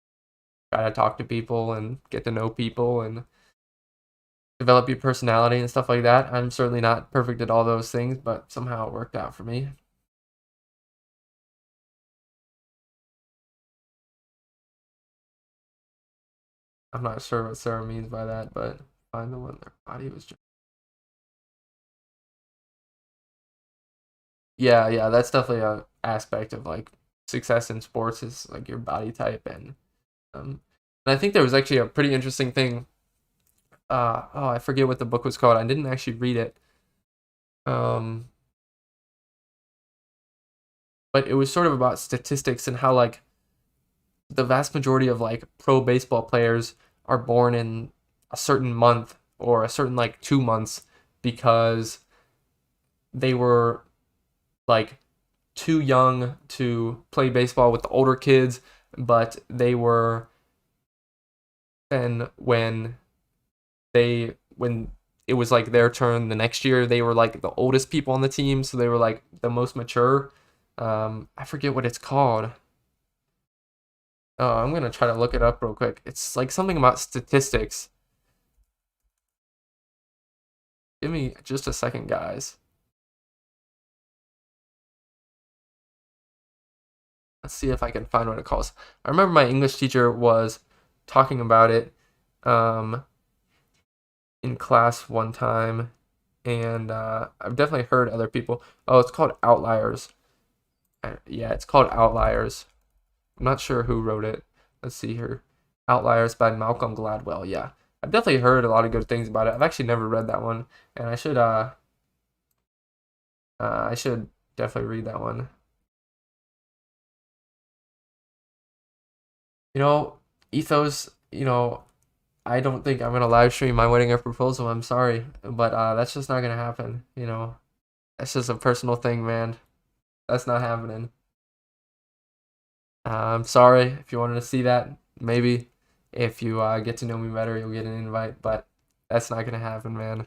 try to talk to people and get to know people and develop your personality and stuff like that. I'm certainly not perfect at all those things, but somehow it worked out for me. I'm not sure what Sarah means by that, but find the one their body was just. Yeah, yeah, that's definitely a aspect of like success in sports, is like your body type, um and I think there was actually a pretty interesting thing. Oh, I forget what the book was called. I didn't actually read it. Um but it was sort of about statistics and how like the vast majority of like pro baseball players are born in a certain month, or a certain like 2 months, because they were like too young to play baseball with the older kids, but they were then when it was like their turn the next year, they were like the oldest people on the team, so they were like the most mature. I forget what it's called. I'm gonna try to look it up real quick. It's like something about statistics. Give me just a second, guys. Let's see if I can find what it calls. I remember my English teacher was talking about it um, in class one time, and I've definitely heard other people. Oh, it's called Outliers. Yeah, it's called Outliers. I'm not sure who wrote it. Let's see here. Outliers by Malcolm Gladwell. Yeah, I've definitely heard a lot of good things about it. I've actually never read that one, and I should definitely read that one. You know, Ethos. I don't think I'm gonna live stream my wedding or proposal. I'm sorry, but that's just not gonna happen. That's just a personal thing, man. That's not happening. I'm sorry if you wanted to see that. Maybe if you get to know me better, you'll get an invite, but that's not gonna happen, man.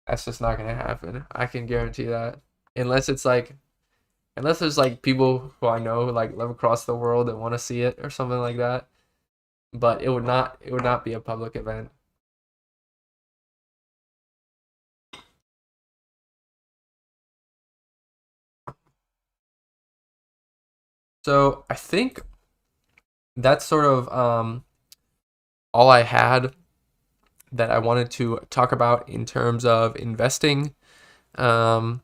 That's just not gonna happen. I can guarantee that. Unless it's like, unless there's like people who I know like live across the world that want to see it or something like that. But it would not be a public event. So I think that's sort of all I had that I wanted to talk about in terms of investing. Um,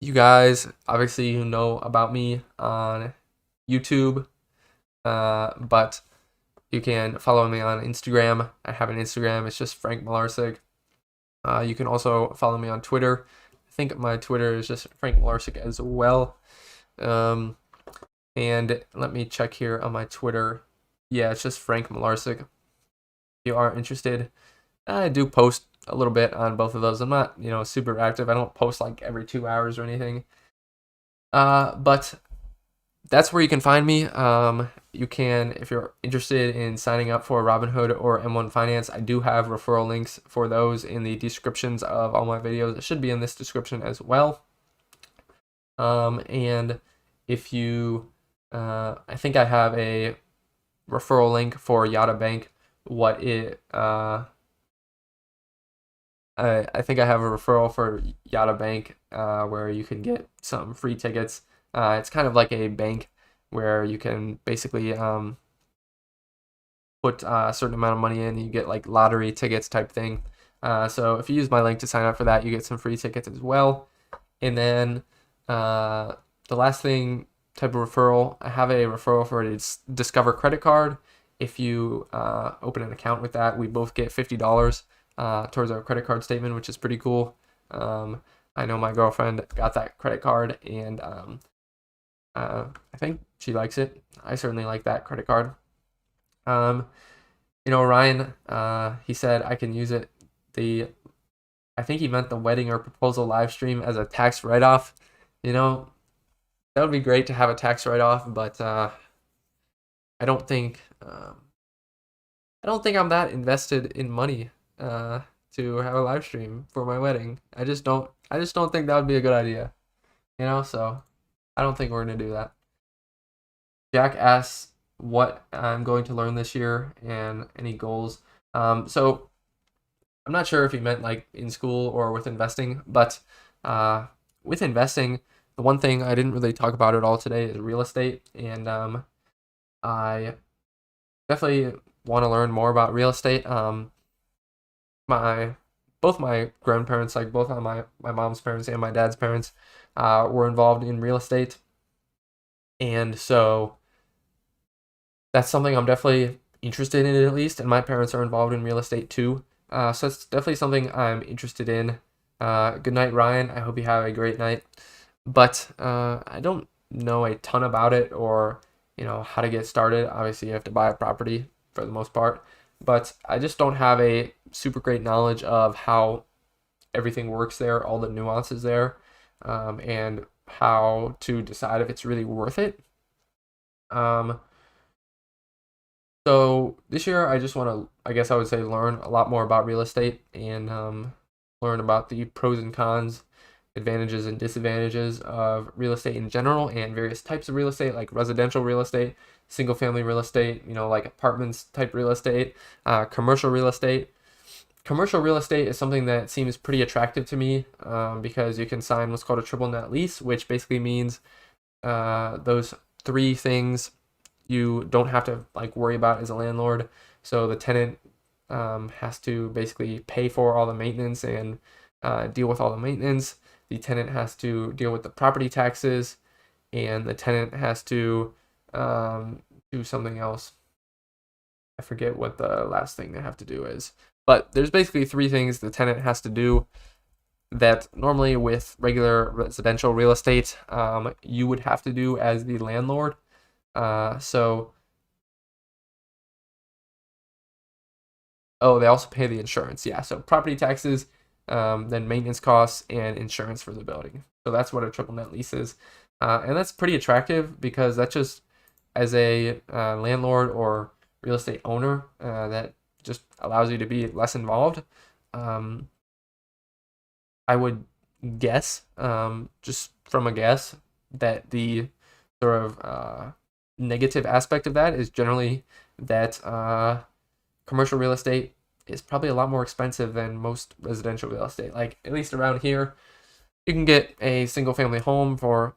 you guys obviously you know about me on YouTube, but you can follow me on Instagram. I have an Instagram. It's just Frank Mularcik. You can also follow me on Twitter. I think my Twitter is just Frank Mularcik as well. Um, and let me check here on my Twitter. Yeah, it's just Frank Mularcik. If you are interested, I do post a little bit on both of those. I'm not, super active. I don't post like every 2 hours or anything. But that's where you can find me. You can, if you're interested in signing up for Robinhood or M1 Finance, I do have referral links for those in the descriptions of all my videos. It should be in this description as well. And if you, I think I have a referral link for Yada Bank. I think I have a referral for Yada Bank where you can get some free tickets. It's kind of like a bank where you can basically put a certain amount of money in, and you get like lottery tickets type thing. So if you use my link to sign up for that, you get some free tickets as well. And then the last thing, type of referral, I have a referral for a Discover credit card. If you open an account with that, we both get $50 towards our credit card statement, which is pretty cool. I know my girlfriend got that credit card, and I think she likes it. I certainly like that credit card. Ryan, he said I can use it. I think he meant the wedding or proposal live stream as a tax write-off. That would be great to have a tax write-off, but I don't think I'm that invested in money to have a live stream for my wedding. I just don't think that would be a good idea. So I don't think we're gonna do that. Jack asks what I'm going to learn this year and any goals. So I'm not sure if he meant like in school or with investing, but with investing, the one thing I didn't really talk about at all today is real estate, and I definitely want to learn more about real estate. Both my grandparents, like both on my mom's parents and my dad's parents, were involved in real estate, and so that's something I'm definitely interested in at least. And my parents are involved in real estate too, so it's definitely something I'm interested in. Good night, Ryan. I hope you have a great night. But I don't know a ton about it or how to get started. Obviously, you have to buy a property for the most part, but I just don't have a super great knowledge of how everything works there, all the nuances there, and how to decide if it's really worth it. So this year, I just want to, I guess I would say, learn a lot more about real estate and learn about the pros and cons, advantages and disadvantages of real estate in general and various types of real estate, like residential real estate, single family real estate, like apartments type real estate, commercial real estate. Commercial real estate is something that seems pretty attractive to me because you can sign what's called a triple net lease, which basically means those three things you don't have to like worry about as a landlord. So the tenant has to basically pay for all the maintenance and deal with all the maintenance. The tenant has to deal with the property taxes, and the tenant has to do something else. I forget what the last thing they have to do is. But there's basically three things the tenant has to do that normally with regular residential real estate, you would have to do as the landlord. They also pay the insurance. Yeah, so property taxes, then maintenance costs and insurance for the building. So that's what a triple net lease is. And that's pretty attractive because that just, as a landlord or real estate owner, that just allows you to be less involved. Um, I would guess, just from a guess, that the sort of negative aspect of that is generally that commercial real estate is probably a lot more expensive than most residential real estate. Like, at least around here, you can get a single family home for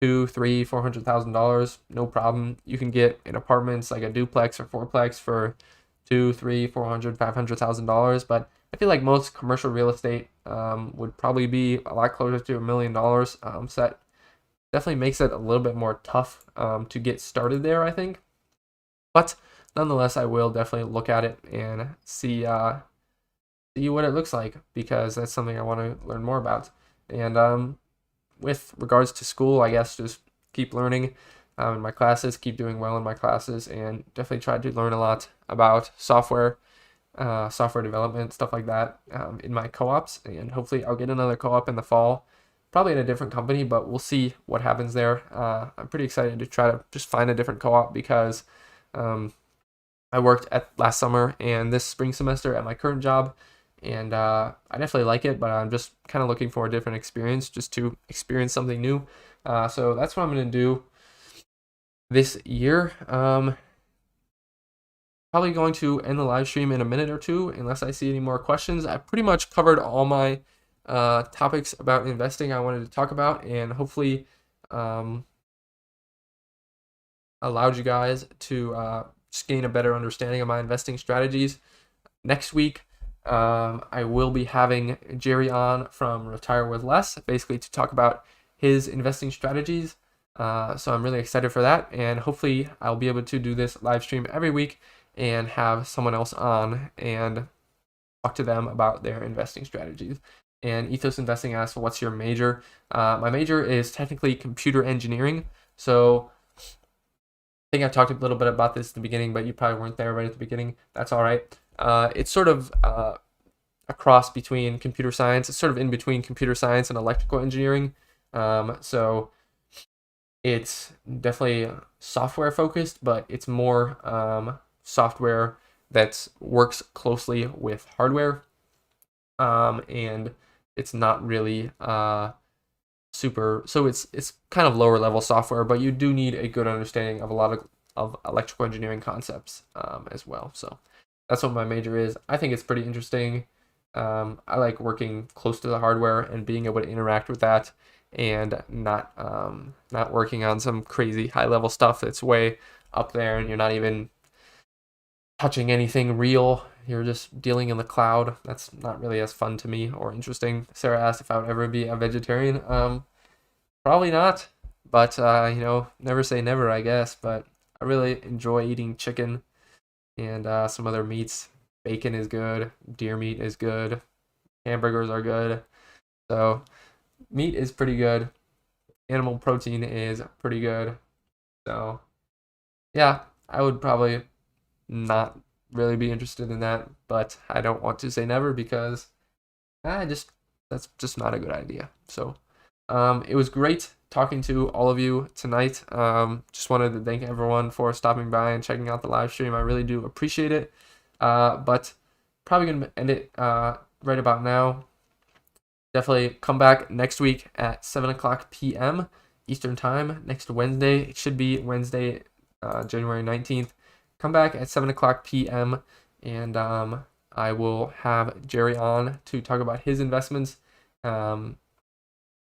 two, three, $400,000, no problem. You can get an apartments like a duplex or fourplex for two, three, 400, $500,000. But I feel like most commercial real estate would probably be a lot closer to $1 million. So that definitely makes it a little bit more tough to get started there, I think. But nonetheless, I will definitely look at it and see what it looks like, because that's something I want to learn more about. And with regards to school, I guess just keep learning in my classes, keep doing well in my classes, and definitely try to learn a lot about software, software development, stuff like that in my co-ops. And hopefully I'll get another co-op in the fall, probably in a different company, but we'll see what happens there. I'm pretty excited to try to just find a different co-op, because I worked at last summer and this spring semester at my current job, and I definitely like it, but I'm just kind of looking for a different experience, just to experience something new. So that's what I'm going to do this year. Probably going to end the live stream in a minute or two, unless I see any more questions. I pretty much covered all my topics about investing I wanted to talk about, and hopefully allowed you guys to just gain a better understanding of my investing strategies. Next week, I will be having Jerry on from Retire with Less, basically to talk about his investing strategies. So I'm really excited for that, and hopefully I'll be able to do this live stream every week and have someone else on and talk to them about their investing strategies. And Ethos Investing asks, what's your major? My major is technically computer engineering. So I think I talked a little bit about this at the beginning, but you probably weren't there right at the beginning. That's all right. It's sort of a cross between computer science. It's sort of in between computer science and electrical engineering. So it's definitely software focused, but it's more software that works closely with hardware. And it's not really super, so it's kind of lower level software, but you do need a good understanding of a lot of electrical engineering concepts as well. So that's what my major is. I think it's pretty interesting. I like working close to the hardware and being able to interact with that, and not working on some crazy high level stuff that's way up there and you're not even touching anything real. You're just dealing in the cloud. That's not really as fun to me or interesting. Sarah asked if I would ever be a vegetarian. Probably not, but never say never, I guess. But I really enjoy eating chicken and some other meats. Bacon is good. Deer meat is good. Hamburgers are good. So meat is pretty good. Animal protein is pretty good. So yeah, I would probably not really be interested in that, but I don't want to say never, because that's just not a good idea. So it was great talking to all of you tonight. Just wanted to thank everyone for stopping by and checking out the live stream. I really do appreciate it. But probably gonna end it right about now. Definitely come back next week at 7:00 p.m. Eastern Time next Wednesday. It should be Wednesday, January 19th. Come back at 7:00 p.m. and I will have Jerry on to talk about his investments. And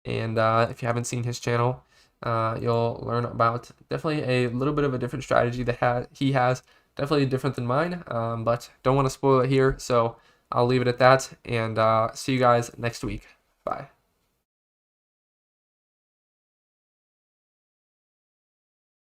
if you haven't seen his channel, you'll learn about definitely a little bit of a different strategy that he has. Definitely different than mine, but don't want to spoil it here. So I'll leave it at that, and see you guys next week. Bye.